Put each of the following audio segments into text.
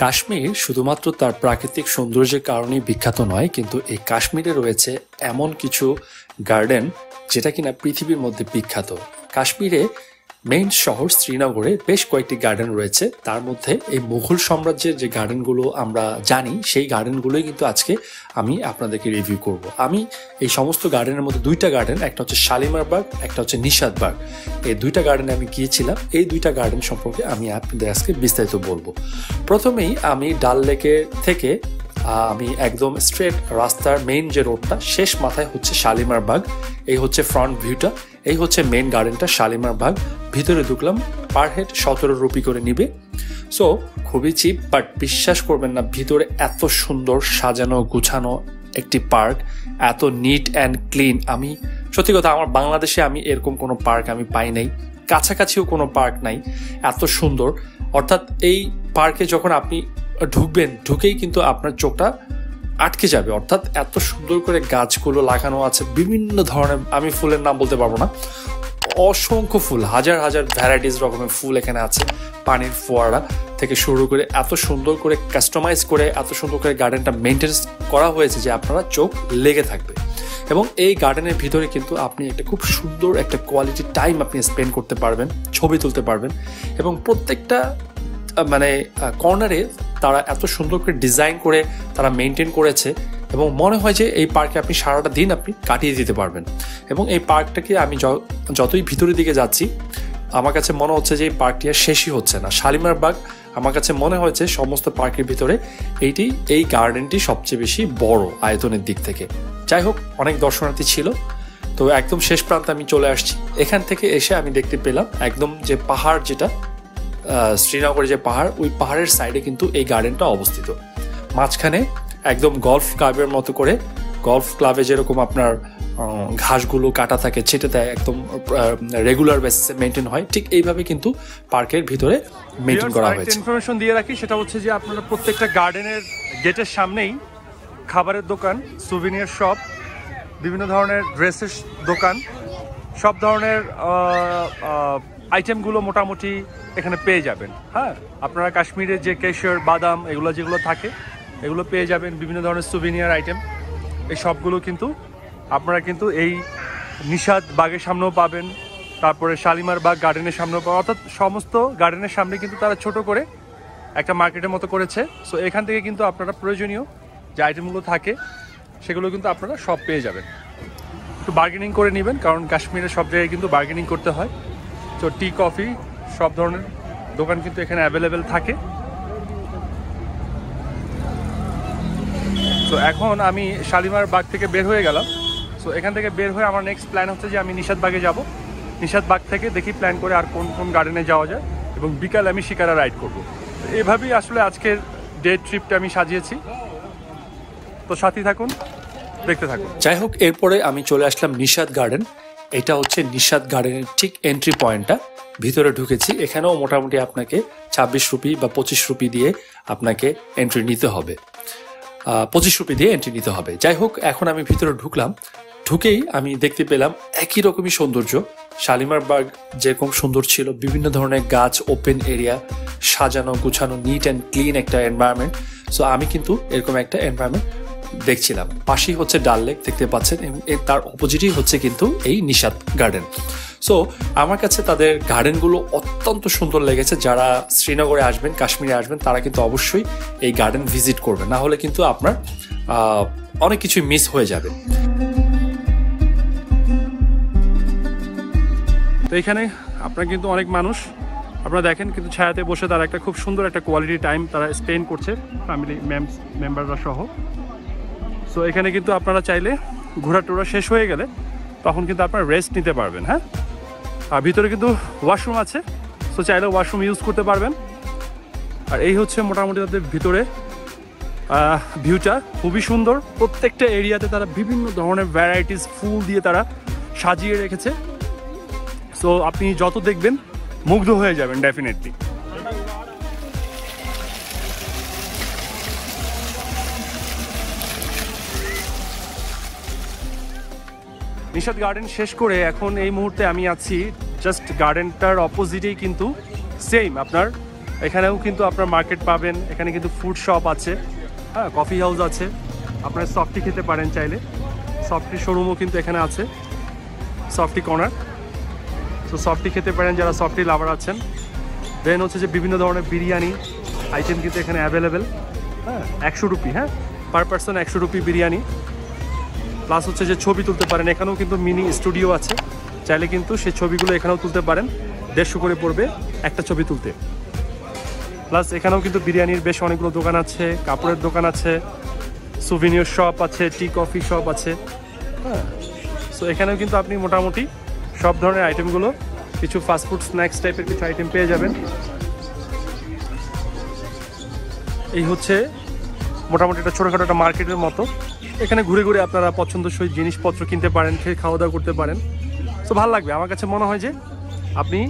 কাশ্মীর শুধুমাত্র তার প্রাকৃতিক সৌন্দর্যের কারণেই বিখ্যাত নয়, কিন্তু এই কাশ্মীরে রয়েছে এমন কিছু গার্ডেন যেটা কিনা পৃথিবীর মধ্যে বিখ্যাত। কাশ্মীরে মেইন শহর শ্রীনগরে বেশ কয়েকটি গার্ডেন রয়েছে, তার মধ্যে এই মুঘল সাম্রাজ্যের যে গার্ডেনগুলো আমরা জানি সেই গার্ডেনগুলোই কিন্তু আজকে আমি আপনাদেরকে রিভিউ করব। আমি এই সমস্ত গার্ডেনের মধ্যে দুইটা গার্ডেন, একটা হচ্ছে শালিমার বাগ, একটা হচ্ছে নিশাদ বাগ, এই দুইটা গার্ডেনে আমি গিয়েছিলাম। এই দুইটা গার্ডেন সম্পর্কে আমি আপনাদের আজকে বিস্তারিত বলবো। প্রথমেই আমি ডাল লেকের থেকে আমি একদম স্ট্রেট রাস্তার মেইন যে রোডটা শেষ মাথায় হচ্ছে শালিমার বাগ, এই হচ্ছে ফ্রন্ট ভিউটা, এই হচ্ছে মেইন গার্ডেনটা শালিমার বাগ। ভিতরে ঢুকলাম, পার হেড 17 রুপি করে নিবে। সো খুবই চিপ, বাট বিশ্বাস করবেন না, ভিতরে এত সুন্দর সাজানো গুছানো একটি পার্ক, এত নিট অ্যান্ড ক্লিন। আমি সত্যি কথা, আমার বাংলাদেশে আমি এরকম কোনো পার্ক আমি পাই নাই, কাছাকাছিও কোনো পার্ক নাই এত সুন্দর। অর্থাৎ এই পার্কে যখন আপনি ঢুকবেন, ঢুকেই কিন্তু আপনার চোখটা আটকে যাবে। অর্থাৎ এত সুন্দর করে গাছগুলো লাগানো আছে, বিভিন্ন ধরনের, আমি ফুলের নাম বলতে পারবো না, অসংখ্য ফুল, হাজার হাজার ভ্যারাইটিস রকমের ফুল এখানে আছে। পানির ফোয়ারা থেকে শুরু করে এত সুন্দর করে কাস্টমাইজ করে এত সুন্দর করে গার্ডেনটা মেনটেন করা হয়েছে যে আপনারা চোখ লেগে থাকবে। এবং এই গার্ডেনের ভিতরে কিন্তু আপনি একটা খুব সুন্দর একটা কোয়ালিটি টাইম আপনি স্পেন্ড করতে পারবেন, ছবি তুলতে পারবেন। এবং প্রত্যেকটা মানে কর্নারে তারা এত সুন্দর করে ডিজাইন করে তারা মেনটেন করেছে, এবং মনে হয় যে এই পার্কে আপনি সারাটা দিন আপনি কাটিয়ে দিতে পারবেন। এবং এই পার্কটাকে আমি যতই ভিতরের দিকে যাচ্ছি, আমার কাছে মনে হচ্ছে যে এই পার্কটি আর শেষই হচ্ছে না। শালিমার বাগ আমার কাছে মনে হয়েছে সমস্ত পার্কের ভিতরে এই গার্ডেনটি সবচেয়ে বেশি বড় আয়তনের দিক থেকে। যাই হোক, অনেক দর্শনার্থী ছিল, তো একদম শেষ প্রান্তে আমি চলে আসছি। এখান থেকে এসে আমি দেখতে পেলাম একদম যে পাহাড়, যেটা শ্রীনগরের যে পাহাড়, ওই পাহাড়ের সাইডে কিন্তু এই গার্ডেনটা অবস্থিত। মাঝখানে একদম গলফ ক্লাবের মতো করে, গলফ ক্লাবে যেরকম আপনার ঘাসগুলো কাটা থাকে, ছেটে দেয়, একদম রেগুলার বেসিসে মেনটেন হয়, ঠিক এইভাবে কিন্তু পার্কের ভিতরে মেনটেন করা হয়েছে। ইনফরমেশন দিয়ে রাখি, সেটা হচ্ছে যে আপনারা প্রত্যেকটা গার্ডেনের গেটের সামনেই খাবারের দোকান, সুভিনিয়ার শপ, বিভিন্ন ধরনের ড্রেসের দোকান, সব ধরনের আইটেমগুলো মোটামুটি এখানে পেয়ে যাবেন। হ্যাঁ, আপনারা কাশ্মীরের যে কেশর, বাদাম, এগুলো যেগুলো থাকে এগুলো পেয়ে যাবেন। বিভিন্ন ধরনের সুভিনিয়ার আইটেম, এই সবগুলো কিন্তু আপনারা কিন্তু এই নিশাদ বাগের সামনেও পাবেন, তারপরে শালিমার বাগ গার্ডেনের সামনেও পাবেন। অর্থাৎ সমস্ত গার্ডেনের সামনে কিন্তু তারা ছোট করে একটা মার্কেটের মতো করেছে। সো এখান থেকে কিন্তু আপনারা প্রয়োজনীয় যে আইটেমগুলো থাকে সেগুলো কিন্তু আপনারা সব পেয়ে যাবেন। একটু বার্গেনিং করে নেবেন, কারণ কাশ্মীরের সব জায়গায় কিন্তু বার্গেনিং করতে হয়। তো টি, কফি, সব ধরনের দোকান কিন্তু এখানে অ্যাভেলেবেল থাকে। তো এখন আমি শালিমার বাগ থেকে বের হয়ে গেলাম। সো এখান থেকে বের হয়ে আমার নেক্সট প্ল্যান হচ্ছে যে আমি নিশাদ বাগে যাব। নিশাদ বাগ থেকে দেখি প্ল্যান করে আর কোন কোন গার্ডেনে যাওয়া যায়, এবং বিকালে আমি শিকারা রাইড করব। এভাবেই আসলে আজকের ডে ট্রিপটা আমি সাজিয়েছি। তো সাথী থাকুন, দেখতে থাকুন। যাই হোক, এরপরে আমি চলে আসলাম নিশাদ গার্ডেন। এটা হচ্ছে নিশাদ গার্ডেনের ঠিক এন্ট্রি পয়েন্টটা। ভিতরে ঢুকেছি, এখানেও মোটামুটি আপনাকে 26 রুপি বা 25 রুপি দিয়ে আপনাকে এন্ট্রি নিতে হবে, 25 রুপি দিয়ে এন্ট্রি নিতে হবে। যাই হোক, এখন আমি ভিতরে ঢুকলাম। ঢুকেই আমি দেখতে পেলাম একই রকমই সৌন্দর্য। শালিমার বাগ যেরকম সুন্দর ছিল, বিভিন্ন ধরনের গাছ, ওপেন এরিয়া, সাজানো গুছানো, নিট অ্যান্ড ক্লিন একটা এনভায়রনমেন্ট। সো আমি কিন্তু এরকম একটা এনভায়রনমেন্ট দেখছিলাম। পাশেই হচ্ছে ডাল লেক দেখতে পাচ্ছেন, এবং তার অপোজিটই হচ্ছে কিন্তু এই নিশাদ গার্ডেন। সো আমার কাছে তাদের গার্ডেনগুলো অত্যন্ত সুন্দর লেগেছে। যারা শ্রীনগরে আসবেন, কাশ্মীরে আসবেন, তারা কিন্তু অবশ্যই এই গার্ডেন ভিজিট করবেন, না হলে কিন্তু আপনার অনেক কিছুই মিস হয়ে যাবে। তো এখানে আপনারা কিন্তু অনেক মানুষ আপনারা দেখেন কিন্তু ছায়াতে বসে তারা একটা খুব সুন্দর একটা কোয়ালিটি টাইম তারা স্পেন্ড করছে, ফ্যামিলি মেম্বাররা সহ। সো এখানে কিন্তু আপনারা চাইলে ঘোরা টোরা শেষ হয়ে গেলে তখন কিন্তু আপনারা রেস্ট নিতে পারবেন। হ্যাঁ, আর ভিতরে কিন্তু ওয়াশরুম আছে, সো চাইলে ওয়াশরুম ইউজ করতে পারবেন। আর এই হচ্ছে মোটামুটি তাদের ভিতরে ভিউটা খুবই সুন্দর। প্রত্যেকটা এরিয়াতে তারা বিভিন্ন ধরনের ভ্যারাইটিস ফুল দিয়ে তারা সাজিয়ে রেখেছে। সো আপনি যত দেখবেন মুগ্ধ হয়ে যাবেন ডেফিনেটলি। নিশাদ গার্ডেন শেষ করে এখন এই মুহূর্তে আমি আছি জাস্ট গার্ডেনটার অপোজিটেই কিন্তু সেম আপনার এখানেও কিন্তু আপনার মার্কেট পাবেন, এখানে কিন্তু ফুড শপ আছে, হ্যাঁ, কফি হাউস আছে, আপনারা সফটি খেতে পারেন চাইলে। সফটি শোরুমও কিন্তু এখানে আছে, সফটি কর্নার। সো সফটি খেতে পারেন যারা সফটি লাভার আছেন। দেন হচ্ছে যে বিভিন্ন ধরনের বিরিয়ানি আইটেম কিন্তু এখানে অ্যাভেলেবেল, হ্যাঁ, 100 রুপি, হ্যাঁ, per person 100 rupee biryani. Plus হচ্ছে যে ছবি তুলতে পারেন, এখানেও কিন্তু মিনি স্টুডিও আছে, চাইলে কিন্তু সেই ছবিগুলো এখানেও তুলতে পারেন, 150 করে পড়বে একটা ছবি তুলতে। প্লাস এখানেও কিন্তু বিরিয়ানির বেশ অনেকগুলো দোকান আছে, কাপড়ের দোকান আছে, সুভিনিয়র শপ আছে, টি কফি শপ আছে, হ্যাঁ। সো এখানেও কিন্তু আপনি মোটামুটি সব ধরনের আইটেমগুলো, কিছু ফাস্টফুড স্ন্যাক্স টাইপের কিছু আইটেম পেয়ে যাবেন। এই হচ্ছে মোটামুটি একটা ছোটোখাটো একটা মার্কেটের মতো। এখানে ঘুরে ঘুরে আপনারা পছন্দসই জিনিসপত্র কিনতে পারেন, খেয়ে খাওয়া দাওয়া করতে পারেন। তো ভালো লাগবে, আমার কাছে মনে হয় যে আপনি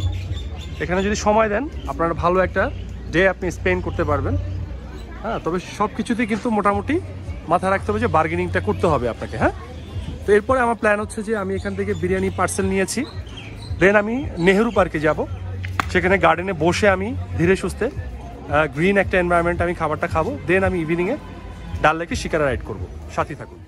এখানে যদি সময় দেন আপনারা ভালো একটা ডে আপনি স্পেন্ড করতে পারবেন, হ্যাঁ। তবে সব কিছুতেই কিন্তু মোটামুটি মাথায় রাখতে হবে যে বার্গেনিংটা করতে হবে আপনাকে, হ্যাঁ। তো এরপরে আমার প্ল্যান হচ্ছে যে আমি এখান থেকে বিরিয়ানি পার্সেল নিয়েছি, দেন আমি নেহেরু পার্কে যাব, সেখানে গার্ডেনে বসে আমি ধীরে সুস্থে গ্রিন একটা এনভায়রনমেন্ট আমি খাবারটা খাবো, দেন আমি ইভিনিংয়ে ডাল লেকে শিকারা রাইড করবো। সাথে থাকুন।